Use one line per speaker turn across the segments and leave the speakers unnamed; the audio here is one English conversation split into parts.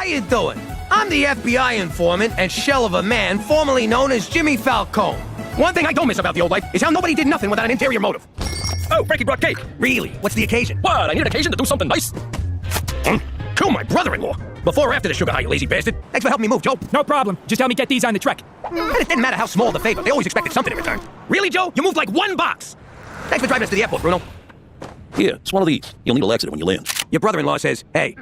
you doing? I'm the FBI informant and shell of a man formerly known as Jimmy Falcone. One thing I don't miss about the old life is how nobody did nothing without an interior motive.
Oh, Frankie brought cake.
Really? What's the occasion?
What? I need an occasion to do something nice.
Kill my brother-in-law. Before or after the sugar high, you lazy bastard? Thanks for helping me move, Joe.
No problem. Just help me get these on the truck.
And it didn't matter how small the favor. They always expected something in return. Really, Joe? You moved like one box. Thanks for driving us to the airport, Bruno.
Here, it's one of these. You'll need a laxative when you land.
Your brother-in-law says, hey.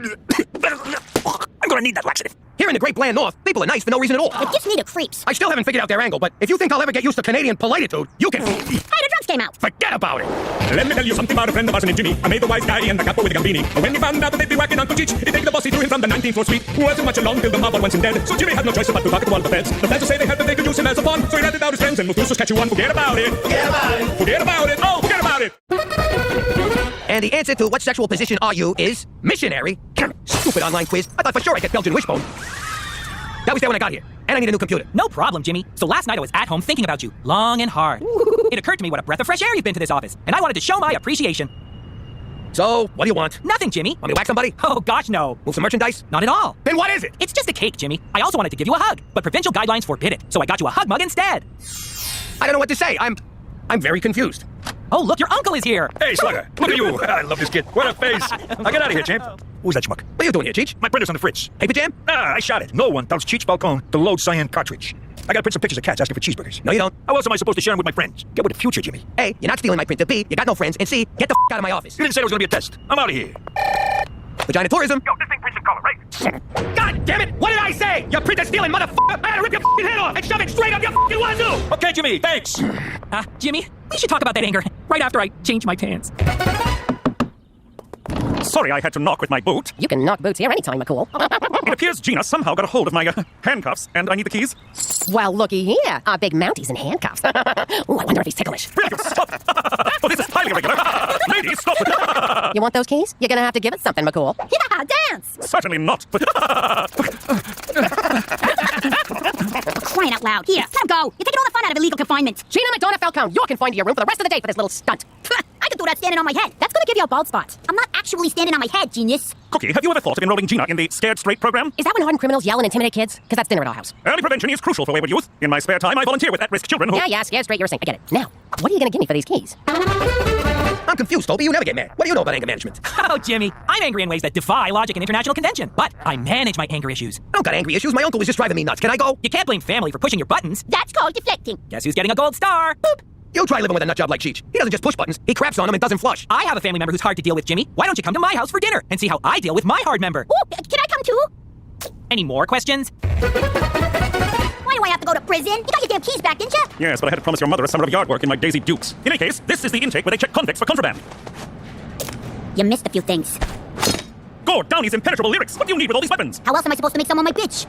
I'm gonna need that laxative.
Here in the Great Bland North, people are nice for no reason at all.
It gives me the creeps.
I still haven't figured out their angle, but if you think I'll ever get used to Canadian polititude, you can...
Hey, the drugs came out.
Forget about it.
Let me tell you something about a friend of ours named Jimmy. I made the wise guy and the capo with the Gambini. When he found out that they'd be whacking Uncle Cheech, he take the boss he threw him from the 19th floor suite. Wasn't much along till the mob went dead. So Jimmy had no choice but to talk to all the feds. The feds would say they had that they could use him as a pawn. So he ratted out his friends and moved to Saskatchewan. Forget about it. Forget about it. Forget about it. Oh, forget about it.
And the answer to what sexual position are you is missionary. Stupid online quiz. I thought for sure I'd get Belgian wishbone. That was there when I got here. And I need a new computer.
No problem, Jimmy. So last night I was at home thinking about you, long and hard. It occurred to me what a breath of fresh air you've been to this office, and I wanted to show my appreciation.
So, what do you want?
Nothing, Jimmy.
Want me to whack somebody?
Oh, gosh, no.
Move some merchandise?
Not at all.
Then what is it?
It's just a cake, Jimmy. I also wanted to give you a hug, but provincial guidelines forbid it, so I got you a hug mug instead.
I don't know what to say. I'm very confused.
Oh, look, your uncle is here.
Hey, Slugger, look at you. I love this kid. What a face. Now get out of here, champ. Who's that schmuck?
What are you doing here, Cheech?
My printer's on the fritz.
Paper jam?
I shot it. No one tells Cheech Falcone to load cyan cartridge. I gotta print some pictures of cats asking for cheeseburgers.
No, you don't.
How else am I supposed to share them with my friends? Get with the future, Jimmy.
A, you're not stealing my printer. B, you got no friends. And C, get the out of my office.
You didn't say there was gonna be a test. I'm out of here.
Vagina tourism.
Yo, this thing prints in color, right?
God damn it! What did I say? You printer stealing motherfucker! I had to rip your head off and shove it straight up your wazoo!
Okay, Jimmy, thanks.
Jimmy, we should talk about that anger right after I change my pants.
Sorry I had to knock with my boot.
You can knock boots here anytime, McCool.
It appears Gina somehow got a hold of my handcuffs, and I need the keys.
Well, looky here. Our big Mounties in handcuffs. Ooh, I wonder if he's ticklish.
Will you stop? Oh, this is highly irregular. Ladies, stop.
You want those keys? You're gonna have to give us something, McCool. Yeah, dance!
Certainly not.
Crying out loud. Here, let him go. You're taking all the fun out of illegal confinement. Gina McDonough Falcone, you're confined to your room for the rest of the day for this little stunt. I could do that standing on my head. That's gonna give you a bald spot. I'm not actually standing on my head, genius.
Cookie, have you ever thought of enrolling Gina in the Scared Straight program?
Is that when hardened criminals yell and intimidate kids? Because that's dinner at our house.
Early prevention is crucial for wayward youth. In my spare time, I volunteer with at-risk children who...
Yeah, Scared Straight, you're a saint. I get it. Now, what are you gonna give me for these keys?
I'm confused, Toby. You never get mad. What do you know about anger management?
Oh, Jimmy, I'm angry in ways that defy logic and international convention, but I manage my anger issues.
I don't got angry issues. My uncle was just driving me nuts. Can I go?
You can't blame family for pushing your buttons.
That's called deflecting.
Guess who's getting a gold star? Boop.
You try living with a nut job like Cheech. He doesn't just push buttons. He craps on them and doesn't flush.
I have a family member who's hard to deal with, Jimmy. Why don't you come to my house for dinner and see how I deal with my hard member?
Ooh, can I come too?
Any more questions?
Why do I have to go to prison? You got your damn keys back, didn't you?
Yes, but I had to promise your mother a summer of yard work in my Daisy Dukes. In any case, this is the intake where they check convicts for contraband.
You missed a few things.
Gord, Downey's impenetrable lyrics. What do you need with all these weapons?
How else am I supposed to make someone my bitch?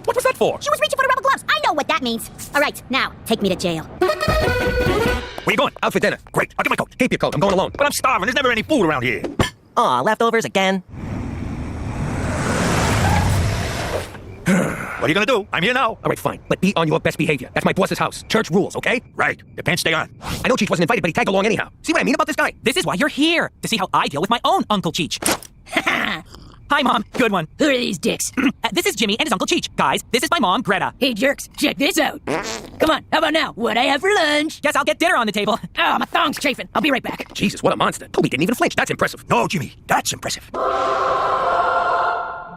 What was that for?
She was reaching for the rubber gloves. I know what that means. All right, now, take me to jail.
Where you going? Out for dinner.
Great, I'll get my coat.
Keep your coat. I'm going alone.
But I'm starving. There's never any food around here.
Aw, leftovers again?
What are you gonna do? I'm here now.
All right, fine. But be on your best behavior. That's my boss's house. Church rules, okay?
Right. Your pants stay on.
I know Cheech wasn't invited, but he tagged along anyhow. See what I mean about this guy?
This is why you're here, to see how I deal with my own Uncle Cheech. Hi, Mom. Good one.
Who are these dicks?
This is Jimmy and his Uncle Cheech. Guys, this is my mom, Greta.
Hey, jerks, check this out. Come on, how about now? What I have for lunch?
Guess I'll get dinner on the table.
Oh, my thong's chafing. I'll be right back.
Jesus, what a monster. Toby didn't even flinch. That's impressive.
No, Jimmy, that's impressive.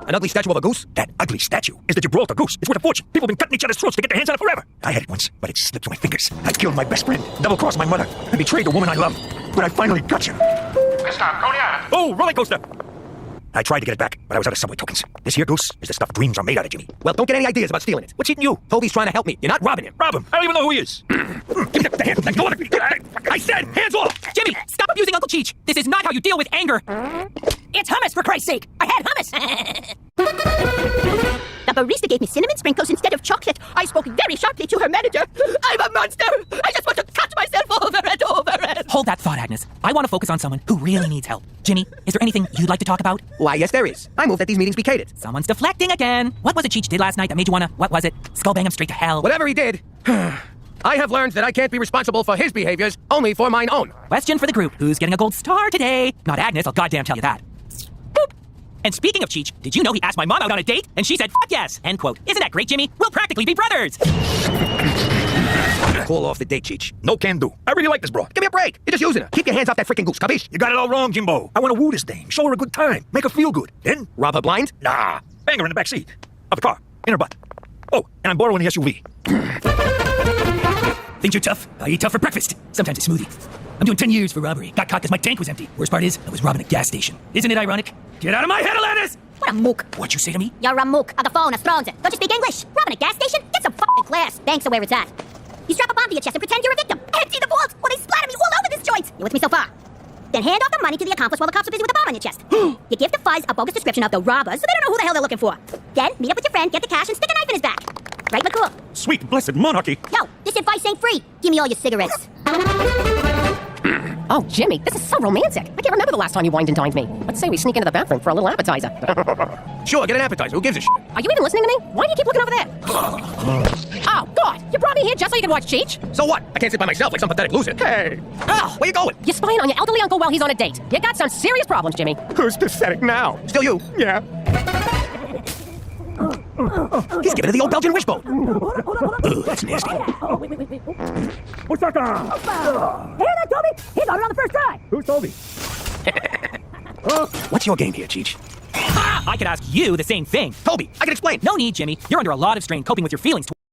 An ugly statue of a goose?
That ugly statue is the Gibraltar goose. It's worth a fortune. People have been cutting each other's throats to get their hands on it forever. I had it once, but it slipped through my fingers. I killed my best friend, double-crossed my mother, and betrayed the woman I love. But I finally got you.
Mr. Coney Island. Oh, roller coaster.
I tried to get it back, but I was out of subway tokens. This here goose is the stuff dreams are made out of, Jimmy.
Well, don't get any ideas about stealing it.
What's eating you?
Toby's trying to help me. You're not robbing him.
Rob him. I don't even know who he is.
Give me the hands. Let go of it. I said, hands off.
Jimmy, stop abusing Uncle Cheech. This is not how you deal with anger.
It's hummus, for Christ's sake. I had hummus.
The barista gave me cinnamon sprinkles instead of chocolate. I spoke very sharply to her manager. I'm a monster. I just want to cut myself over and over and...
Hold that thought, Agnes. I want to focus on someone who really needs help. Jimmy, is there anything you'd like to talk about?
Why, yes, there is. I move that these meetings be catered.
Someone's deflecting again. What was it Cheech did last night that made you want to, what was it? Skull bang him straight to hell.
Whatever he did, I have learned that I can't be responsible for his behaviors, only for mine own.
Question for the group. Who's getting a gold star today? Not Agnes, I'll goddamn tell you that. Boop. And speaking of Cheech, did you know he asked my mom out on a date? And she said, fuck yes, end quote. Isn't that great, Jimmy? We'll practically be brothers.
Call off the date, Cheech.
No can do. I really like this broad.
Give me a break. You're just using her. Keep your hands off that freaking goose, capiche?
You got it all wrong, Jimbo. I want to woo this dame, show her a good time, make her feel good. Then,
Rob her blind?
nah, bang her in the back seat of the car, in her butt. Oh, and I'm borrowing the SUV.
Think you're tough? I eat tough for breakfast. Sometimes a smoothie. I'm doing 10 years for robbery. Got caught because my tank was empty. Worst part is, I was robbing a gas station. Isn't it ironic? Get out of my head, Alanis!
What a mook.
What'd you say to me?
You're a mook. A phone, a stronze. Don't you speak English? Robbing a gas station? Get some fucking class. Banks are where it's at. You strap a bomb to your chest and pretend you're a victim. Empty the vault while they splatter me all over this joint. You with me so far? Then hand off the money to the accomplice while the cops are busy with the bomb on your chest. You give the fuzz a bogus description of the robbers so they don't know who the hell they're looking for. Then meet up with your friend, get the cash, and stick a knife in his back. Right, McCool?
Sweet blessed monarchy.
Yo, this advice ain't free. Give me all your cigarettes.
Oh, Jimmy, this is so romantic. I can't remember the last time you wined and dined me. Let's say we sneak into the bathroom for a little appetizer.
Sure, get an appetizer. Who gives a shit?
Are you even listening to me? Why do you keep looking over there? Oh, God, you brought me here just so you can watch Cheech?
So what? I can't sit by myself like some pathetic loser. Hey!
Oh,
Where you going?
you're spying on your elderly uncle while he's on a date. You got some serious problems, Jimmy.
Who's pathetic now?
Still you.
Yeah.
He's giving her the old Belgian wishbone. Ooh, that's nasty.
What's that?
Hear that, Toby? He got it on the first try.
Who's Toby?
What's your game here, Cheech?
I could ask you the same thing.
Toby, I can explain.
No need, Jimmy. You're under a lot of strain coping with your feelings.